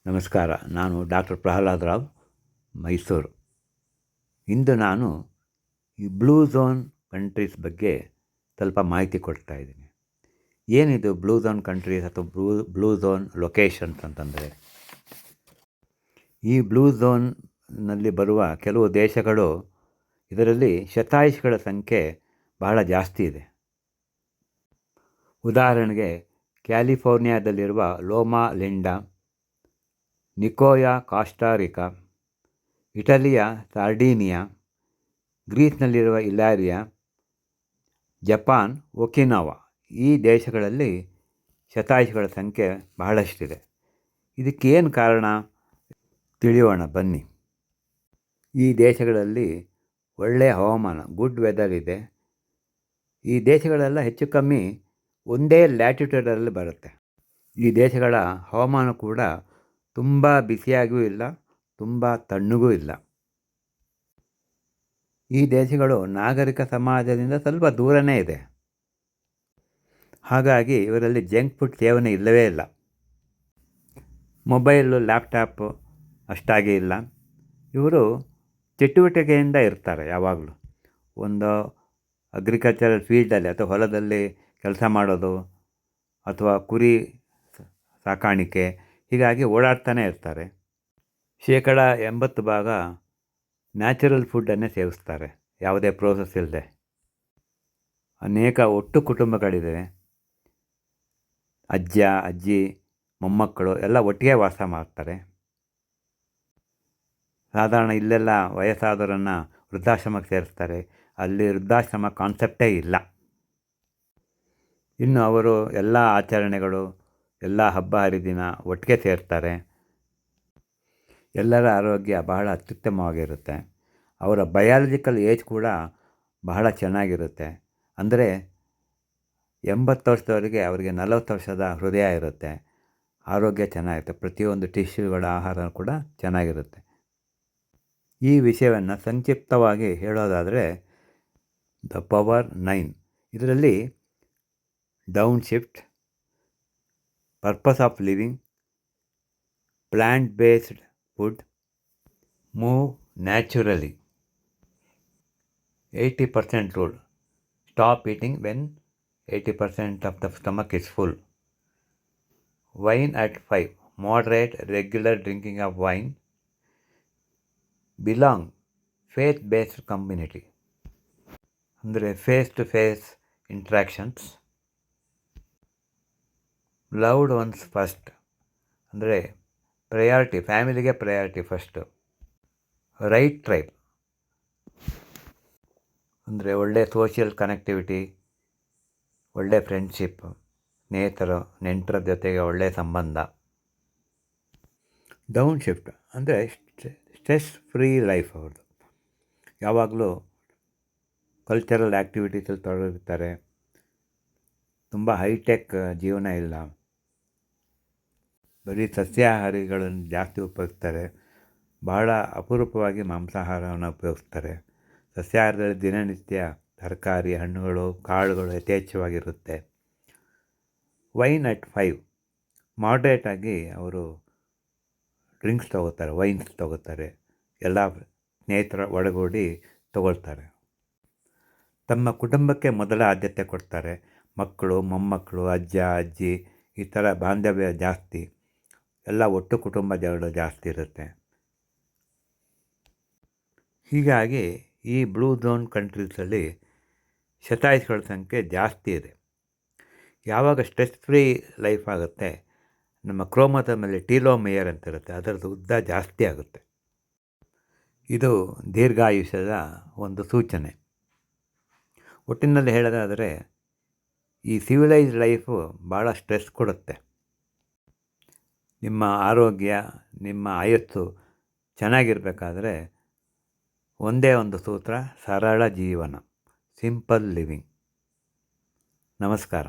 ನಮಸ್ಕಾರ. ನಾನು ಡಾಕ್ಟರ್ ಪ್ರಹ್ಲಾದ್ ರಾವ್, ಮೈಸೂರು. ಇಂದು ನಾನು ಈ ಬ್ಲೂ ಝೋನ್ ಕಂಟ್ರೀಸ್ ಬಗ್ಗೆ ಸ್ವಲ್ಪ ಮಾಹಿತಿ ಕೊಡ್ತಾ ಇದ್ದೀನಿ. ಏನಿದು ಬ್ಲೂ ಝೋನ್ ಕಂಟ್ರೀಸ್ ಅಥವಾ ಬ್ಲೂ ಝೋನ್ ಲೊಕೇಶನ್ಸ್ ಅಂತಂದರೆ, ಈ ಬ್ಲೂ ಝೋನ್ನಲ್ಲಿ ಬರುವ ಕೆಲವು ದೇಶಗಳು, ಇದರಲ್ಲಿ ಶತಾಯುಷಿಗಳ ಸಂಖ್ಯೆ ಬಹಳ ಜಾಸ್ತಿ ಇದೆ. ಉದಾಹರಣೆಗೆ ಕ್ಯಾಲಿಫೋರ್ನಿಯಾದಲ್ಲಿರುವ ಲೋಮಾ ಲಿಂಡಾ, ನಿಕೋಯಾ ಕಾಸ್ಟಾರಿಕಾ, ಇಟಲಿಯ ಸಾರ್ಡೀನಿಯಾ, ಗ್ರೀಸ್ನಲ್ಲಿರುವ ಇಲಾರಿಯಾ, ಜಪಾನ್ ಒಕಿನಾವಾ, ಈ ದೇಶಗಳಲ್ಲಿ ಶತಾಯುಷಿಗಳ ಸಂಖ್ಯೆ ಬಹಳಷ್ಟಿದೆ. ಇದಕ್ಕೇನು ಕಾರಣ ತಿಳಿಯೋಣ ಬನ್ನಿ. ಈ ದೇಶಗಳಲ್ಲಿ ಒಳ್ಳೆಯ ಹವಾಮಾನ, ಗುಡ್ ವೆದರ್ ಇದೆ. ಈ ದೇಶಗಳೆಲ್ಲ ಹೆಚ್ಚು ಕಮ್ಮಿ ಒಂದೇ ಲ್ಯಾಟಿಟ್ಯೂಡಲ್ಲಿ ಬರುತ್ತೆ. ಈ ದೇಶಗಳ ಹವಾಮಾನ ಕೂಡ ತುಂಬ ಬಿಸಿಯಾಗೂ ಇಲ್ಲ, ತುಂಬ ತಣ್ಣಗೂ ಇಲ್ಲ. ಈ ದೇಶಗಳು ನಾಗರಿಕ ಸಮಾಜದಿಂದ ಸ್ವಲ್ಪ ದೂರನೇ ಇದೆ. ಹಾಗಾಗಿ ಇವರಲ್ಲಿ ಜಂಕ್ ಫುಡ್ ಸೇವನೆ ಇಲ್ಲವೇ ಇಲ್ಲ. ಮೊಬೈಲು, ಲ್ಯಾಪ್ಟಾಪು ಅಷ್ಟಾಗಿ ಇಲ್ಲ. ಇವರು ಚಟುವಟಿಕೆಯಿಂದ ಇರ್ತಾರೆ ಯಾವಾಗಲೂ. ಒಂದು ಅಗ್ರಿಕಲ್ಚರಲ್ ಫೀಲ್ಡಲ್ಲಿ ಅಥವಾ ಹೊಲದಲ್ಲಿ ಕೆಲಸ ಮಾಡೋದು, ಅಥವಾ ಕುರಿ ಸಾಕಾಣಿಕೆ, ಹೀಗಾಗಿ ಓಡಾಡ್ತಾನೆ ಇರ್ತಾರೆ. 80% ನ್ಯಾಚುರಲ್ ಫುಡ್ಡನ್ನೇ ಸೇವಿಸ್ತಾರೆ, ಯಾವುದೇ ಪ್ರೋಸೆಸ್ ಇಲ್ಲದೆ. ಅನೇಕ ಒಟ್ಟು ಕುಟುಂಬಗಳಿವೆ. ಅಜ್ಜ, ಅಜ್ಜಿ, ಮೊಮ್ಮಕ್ಕಳು ಎಲ್ಲ ಒಟ್ಟಿಗೆ ವಾಸ ಮಾಡ್ತಾರೆ. ಸಾಧಾರಣ ಇಲ್ಲೆಲ್ಲ ವಯಸ್ಸಾದವರನ್ನು ವೃದ್ಧಾಶ್ರಮಕ್ಕೆ ಸೇರಿಸ್ತಾರೆ. ಅಲ್ಲಿ ವೃದ್ಧಾಶ್ರಮ ಕಾನ್ಸೆಪ್ಟೇ ಇಲ್ಲ. ಇನ್ನು ಅವರು ಎಲ್ಲ ಆಚರಣೆಗಳು, ಎಲ್ಲ ಹಬ್ಬ ಹರಿದಿನ ಒಟ್ಟಿಗೆ ಸೇರ್ತಾರೆ. ಎಲ್ಲರ ಆರೋಗ್ಯ ಬಹಳ ಅತ್ಯುತ್ತಮವಾಗಿರುತ್ತೆ. ಅವರ ಬಯಾಲಜಿಕಲ್ ಏಜ್ ಕೂಡ ಬಹಳ ಚೆನ್ನಾಗಿರುತ್ತೆ. ಅಂದರೆ 80 ವರ್ಷದವರಿಗೆ ಅವರಿಗೆ 40 ವರ್ಷದ ಹೃದಯ ಇರುತ್ತೆ. ಆರೋಗ್ಯ ಚೆನ್ನಾಗಿರುತ್ತೆ. ಪ್ರತಿಯೊಂದು ಟಿಶ್ಯೂಗಳ ಆಹಾರ ಕೂಡ ಚೆನ್ನಾಗಿರುತ್ತೆ. ಈ ವಿಷಯವನ್ನು ಸಂಕ್ಷಿಪ್ತವಾಗಿ ಹೇಳೋದಾದರೆ, ದ ಪವರ್ 9 ಇದರಲ್ಲಿ down shift, purpose of living, plant based food, move naturally, 80% rule, stop eating when 80% of the stomach is full, wine at 5, moderate regular drinking of wine, belong faith based community, ಅಂದರೆ face to face interactions, loved ones first, ಅಂದರೆ priority, ಫ್ಯಾಮಿಲಿಗೆ priority first, right tribe, ಅಂದರೆ ಒಳ್ಳೆಯ social connectivity, ಒಳ್ಳೆಯ friendship, ಸ್ನೇಹಿತರು ನೆಂಟರ ಜೊತೆಗೆ ಒಳ್ಳೆಯ ಸಂಬಂಧ. ಡೌನ್ ಶಿಫ್ಟ್ ಅಂದರೆ ಸ್ಟ್ರೆಸ್ ಫ್ರೀ ಲೈಫ್ ಅವ್ರದ್ದು. ಯಾವಾಗಲೂ ಕಲ್ಚರಲ್ ಆ್ಯಕ್ಟಿವಿಟೀಸಲ್ಲಿ ತೊಡಗಿರ್ತಾರೆ. ತುಂಬ ಹೈಟೆಕ್ ಜೀವನ ಇಲ್ಲ. ಬರೀ ಸಸ್ಯಾಹಾರಿಗಳನ್ನು ಜಾಸ್ತಿ ಉಪಯೋಗಿಸ್ತಾರೆ. ಬಹಳ ಅಪರೂಪವಾಗಿ ಮಾಂಸಾಹಾರವನ್ನು ಉಪಯೋಗಿಸ್ತಾರೆ. ಸಸ್ಯಾಹಾರದಲ್ಲಿ ದಿನನಿತ್ಯ ತರಕಾರಿ, ಹಣ್ಣುಗಳು, ಕಾಳುಗಳು ಯಥೇಚ್ಛವಾಗಿರುತ್ತೆ. ವೈನ್ ಅಟ್ 5, ಮಾಡ್ರೇಟಾಗಿ ಅವರು ಡ್ರಿಂಕ್ಸ್ ತೊಗೋತಾರೆ, ವೈನ್ಸ್ ತೊಗೋತಾರೆ. ಎಲ್ಲ ಸ್ನೇಹಿತರ ಒಳಗೂಡಿ ತೊಗೊಳ್ತಾರೆ. ತಮ್ಮ ಕುಟುಂಬಕ್ಕೆ ಮೊದಲ ಆದ್ಯತೆ ಕೊಡ್ತಾರೆ. ಮಕ್ಕಳು, ಮೊಮ್ಮಕ್ಕಳು, ಅಜ್ಜ, ಅಜ್ಜಿ, ಈ ಥರ ಬಾಂಧವ್ಯ ಜಾಸ್ತಿ. ಎಲ್ಲ ಒಟ್ಟು ಕುಟುಂಬಗಳು ಜಾಸ್ತಿ ಇರುತ್ತೆ. ಹೀಗಾಗಿ ಈ ಬ್ಲೂ ಝೋನ್ ಕಂಟ್ರೀಸಲ್ಲಿ ಶತಾಯುಷಿಗಳ ಸಂಖ್ಯೆ ಜಾಸ್ತಿ ಇದೆ. ಯಾವಾಗ ಸ್ಟ್ರೆಸ್ ಫ್ರೀ ಲೈಫ್ ಆಗುತ್ತೆ, ನಮ್ಮ ಕ್ರೋಮದ ಮೇಲೆ ಟೀಲೋಮಿಯರ್ ಅಂತ ಇರುತ್ತೆ, ಅದರದ್ದು ಉದ್ದ ಜಾಸ್ತಿ ಆಗುತ್ತೆ. ಇದು ದೀರ್ಘಾಯುಷ್ಯದ ಒಂದು ಸೂಚನೆ. ಒಟ್ಟಿನಲ್ಲಿ ಹೇಳೋದಾದರೆ, ಈ ಸಿವಿಲೈಸ್ಡ್ ಲೈಫು ಭಾಳ ಸ್ಟ್ರೆಸ್ ಕೊಡುತ್ತೆ. ನಿಮ್ಮ ಆರೋಗ್ಯ, ನಿಮ್ಮ ಆಯಸ್ಸು ಚೆನ್ನಾಗಿರಬೇಕಾದ್ರೆ ಒಂದೇ ಒಂದು ಸೂತ್ರ: ಸರಳ ಜೀವನ, ಸಿಂಪಲ್ ಲಿವಿಂಗ್. ನಮಸ್ಕಾರ.